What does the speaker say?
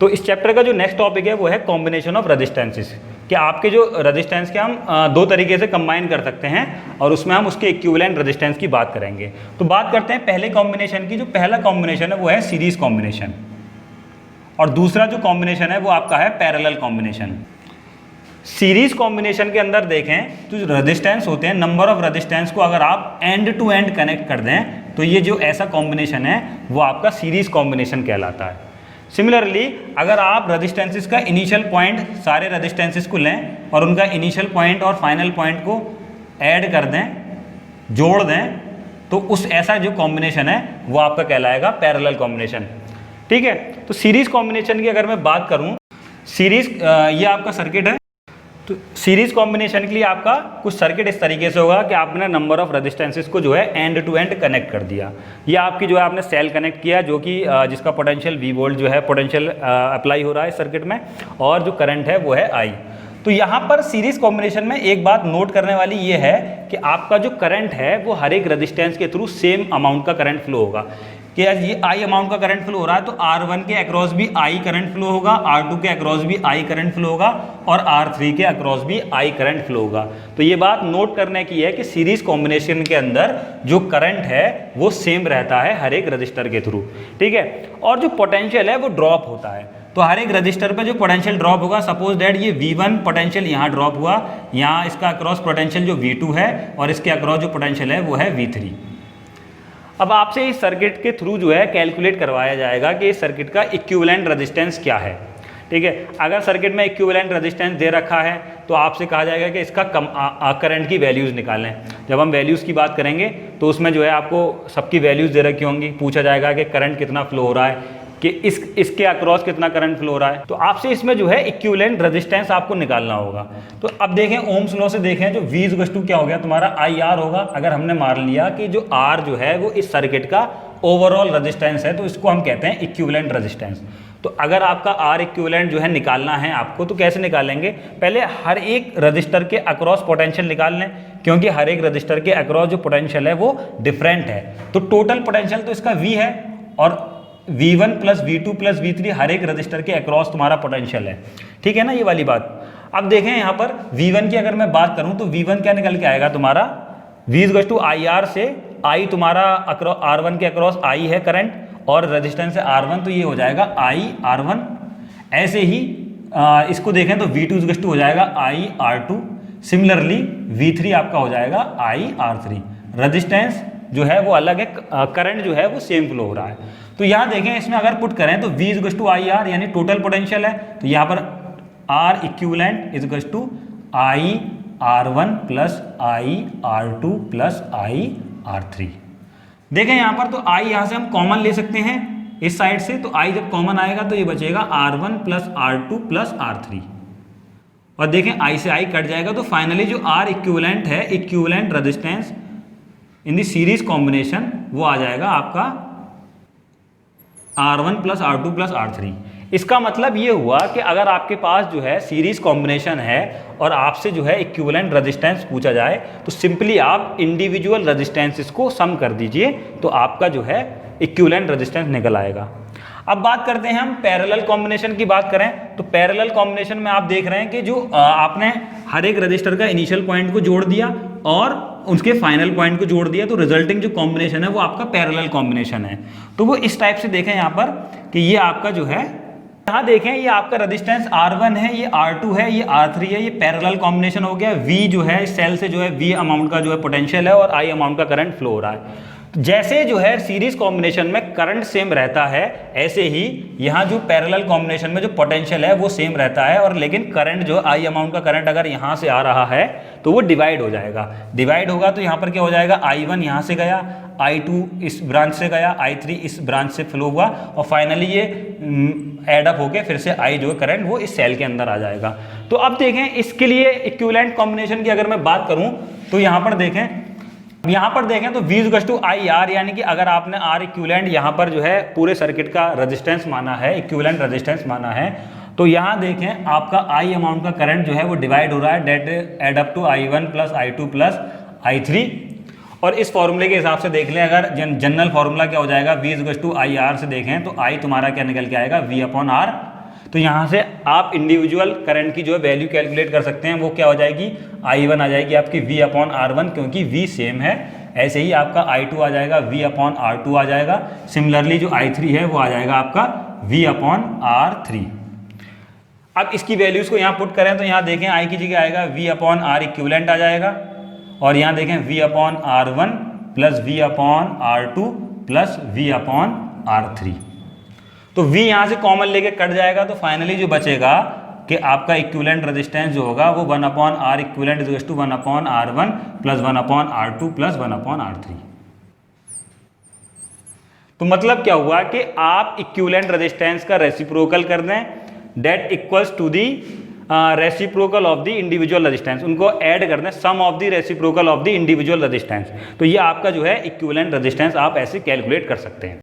तो इस चैप्टर का जो नेक्स्ट टॉपिक है वो है कॉम्बिनेशन ऑफ रेजिस्टेंसेस, कि आपके जो रेजिस्टेंस के हम दो तरीके से कंबाइन कर सकते हैं और उसमें हम उसके इक्विवेलेंट रेजिस्टेंस की बात करेंगे। तो बात करते हैं पहले कॉम्बिनेशन की। जो पहला कॉम्बिनेशन है वो है सीरीज कॉम्बिनेशन, और दूसरा जो कॉम्बिनेशन है वो आपका है पैरेलल कॉम्बिनेशन। सीरीज कॉम्बिनेशन के अंदर देखें तो जो रेजिस्टेंस होते हैं, नंबर ऑफ रेजिस्टेंस को अगर आप एंड टू एंड कनेक्ट कर दें तो ये जो ऐसा कॉम्बिनेशन है वो आपका सीरीज कॉम्बिनेशन कहलाता है। सिमिलरली अगर आप रेजिस्टेंसेस का इनिशियल पॉइंट, सारे रेजिस्टेंसेस को लें और उनका इनिशियल पॉइंट और फाइनल पॉइंट को ऐड कर दें, जोड़ दें, तो उस ऐसा जो कॉम्बिनेशन है वो आपका कहलाएगा पैरेलल कॉम्बिनेशन। ठीक है, तो सीरीज कॉम्बिनेशन की अगर मैं बात करूं, सीरीज ये आपका सर्किट है। तो सीरीज कॉम्बिनेशन के लिए आपका कुछ सर्किट इस तरीके से होगा कि आपने नंबर ऑफ रेजिस्टेंसेस को जो है एंड टू एंड कनेक्ट कर दिया। ये आपकी जो है आपने सेल कनेक्ट किया, जो कि जिसका पोटेंशियल V वोल्ट जो है पोटेंशियल अप्लाई हो रहा है सर्किट में, और जो करंट है वो है I। तो यहाँ पर सीरीज कॉम्बिनेशन में एक बात नोट करने वाली ये है कि आपका जो करंट है वो हर एक रेजिस्टेंस के थ्रू सेम अमाउंट का करंट फ्लो होगा। कि आज ये I अमाउंट का करंट फ्लो हो रहा है तो R1 के अक्रॉस भी I करंट फ्लो होगा, R2 के अक्रॉस भी I करंट फ्लो होगा और R3 के अक्रॉस भी I करंट फ्लो होगा। तो ये बात नोट करने की है कि सीरीज कॉम्बिनेशन के अंदर जो करंट है वो सेम रहता है हर एक रजिस्टर के थ्रू। ठीक है, और जो पोटेंशियल है वो ड्रॉप होता है। तो हर एक रजिस्टर पे जो पोटेंशियल ड्रॉप होगा, सपोज दैट ये V1 पोटेंशियल यहाँ ड्रॉप हुआ, यहाँ इसका अक्रॉस पोटेंशियल जो V2 है और इसके अक्रॉस जो पोटेंशियल है वो है V3। अब आपसे इस सर्किट के थ्रू जो है कैलकुलेट करवाया जाएगा कि इस सर्किट का इक्विवेलेंट रेजिस्टेंस क्या है। ठीक है, अगर सर्किट में इक्विवेलेंट रेजिस्टेंस दे रखा है तो आपसे कहा जाएगा कि इसका करंट की वैल्यूज़ निकालें। जब हम वैल्यूज़ की बात करेंगे तो उसमें जो है आपको सबकी वैल्यूज़ दे रखी होंगी, पूछा जाएगा कि करंट कितना फ्लो हो रहा है, कि इसके अक्रॉस कितना करंट फ्लो हो रहा है। तो आपसे इसमें जो है इक्विवेलेंट रेजिस्टेंस आपको निकालना होगा। तो अब देखें ओम्स लॉ से देखें, जो V = क्या हो गया तुम्हारा IR होगा। अगर हमने मान लिया कि जो R जो है वो इस सर्किट का ओवरऑल रेजिस्टेंस है तो इसको हम कहते हैं इक्विवेलेंट रेजिस्टेंस। तो अगर आपका R इक्विवेलेंट जो है निकालना है आपको, तो कैसे निकालेंगे? पहले हर एक रजिस्टर के अक्रॉस पोटेंशियल निकाल लें, क्योंकि हर एक रजिस्टर के अक्रॉस जो पोटेंशियल है वो डिफरेंट है। तो टोटल पोटेंशियल तो इसका V है और V1 + V2 + V3 हर एक रजिस्टर के अक्रॉस तुम्हारा पोटेंशियल है। ठीक है ना, ये वाली बात। अब देखें यहाँ पर V1 की अगर मैं बात करूँ तो V1 क्या निकल के आएगा तुम्हारा? V = IR से I तुम्हारा R1 के अक्रॉस I है करंट और रेजिस्टेंस है R1, तो ये हो जाएगा IR1। ऐसे ही इसको देखें तो V2 = हो जाएगा IR2। सिमिलरली V3 आपका हो जाएगा IR3। रेजिस्टेंस जो है वो अलग है, करंट जो है वो सेम फ्लो हो रहा है। तो यहाँ देखें इसमें अगर पुट करें तो V = IR यानी टोटल पोटेंशियल है, तो यहाँ पर R equivalent = IR1 + IR2 + IR3। देखें यहाँ पर तो I यहाँ से हम कॉमन ले सकते हैं इस साइड से, तो I जब कॉमन आएगा तो ये बचेगा R1 + R2 + R3। और देखें I से I कट जाएगा, तो फाइनली जो R इक्विवेलेंट है, equivalent resistance in the series combination, वो आ जाएगा आपका R1 + R2 + R3। इसका मतलब ये हुआ कि अगर आपके पास जो है सीरीज कॉम्बिनेशन है और आपसे जो है इक्विवेलेंट रेजिस्टेंस पूछा जाए तो सिंपली आप इंडिविजुअल रेजिस्टेंसेस को सम कर दीजिए, तो आपका जो है इक्विवेलेंट रेजिस्टेंस निकल आएगा। अब बात करते हैं हम पैरेलल कॉम्बिनेशन की। बात करें तो पैरेलल कॉम्बिनेशन में आप देख रहे हैं कि जो आपने हर एक रजिस्टर का इनिशियल पॉइंट को जोड़ दिया और उसके फाइनल पॉइंट को जोड़ दिया, तो रिजल्टिंग जो कॉम्बिनेशन है वो आपका पैरेलल कॉम्बिनेशन है। तो वो इस टाइप से देखें यहाँ पर कि ये आपका जो है, यहाँ देखें ये आपका रेजिस्टेंस R1 है, ये R2 है, ये R3 है, ये पैरेलल कॉम्बिनेशन हो गया। V जो है इस सेल से जो है V अमाउंट का जो है पोटेंशियल है और I अमाउंट का करंट फ्लो हो रहा है। जैसे जो है सीरीज कॉम्बिनेशन में करंट सेम रहता है, ऐसे ही यहाँ जो पैरेलल कॉम्बिनेशन में जो पोटेंशियल है वो सेम रहता है, और लेकिन करंट जो I अमाउंट का करंट अगर यहाँ से आ रहा है तो वो डिवाइड हो जाएगा। डिवाइड होगा तो यहाँ पर क्या हो जाएगा? I1 यहाँ से गया, I2 इस ब्रांच से गया, I3 इस ब्रांच से फ्लो हुआ और फाइनली ये एड अप होके फिर से I जो है करंट वो इस सेल के अंदर आ जाएगा। तो अब देखें इसके लिए इक्विवेलेंट कॉम्बिनेशन की अगर मैं बात करूँ तो यहाँ पर देखें तो V = IR, यानी कि अगर आपने R इक्विवेलेंट यहाँ पर जो है पूरे सर्किट का रेजिस्टेंस माना है, इक्विवेलेंट रेजिस्टेंस माना है, तो यहाँ देखें आपका I अमाउंट का करंट जो है वो डिवाइड हो रहा है, date add up to I1 + I2 + I3। और इस फॉर्मूले के हिसाब से देख लें, अगर जनरल फॉर्मूला क्या हो जाएगा? V = IR से देखें तो I तुम्हारा क्या निकल के आएगा? V/R। तो यहाँ से आप इंडिविजुअल करंट की जो है वैल्यू कैलकुलेट कर सकते हैं। वो क्या हो जाएगी, I1 आ जाएगी आपकी V/R1, क्योंकि V सेम है। ऐसे ही आपका I2 आ जाएगा V/R2 आ जाएगा। सिमिलरली जो I3 है वो आ जाएगा आपका V/R3। अब इसकी वैल्यूज़ को यहाँ पुट करें तो यहाँ देखें I की जगह आएगा V/R इक्विवेलेंट आ जाएगा, और यहाँ देखें V/R1 plus V/R2 plus V/R3। तो V यहाँ से कॉमन लेके कट जाएगा, तो फाइनली जो बचेगा कि आपका इक्विवेलेंट रेजिस्टेंस जो होगा वो 1/R equivalent is equal to 1/R1 plus 1/R2 plus 1/R3। तो मतलब क्या हुआ कि आप इक्विवेलेंट रेजिस्टेंस का रेसिप्रोकल कर दें, that equals to the reciprocal of the individual resistance, उनको ऐड कर दें, sum of the reciprocal of the individual resistance. तो ये आपका जो है इक्विवेलेंट रेजिस्टेंस आप ऐसे कैलकुलेट कर सकते हैं।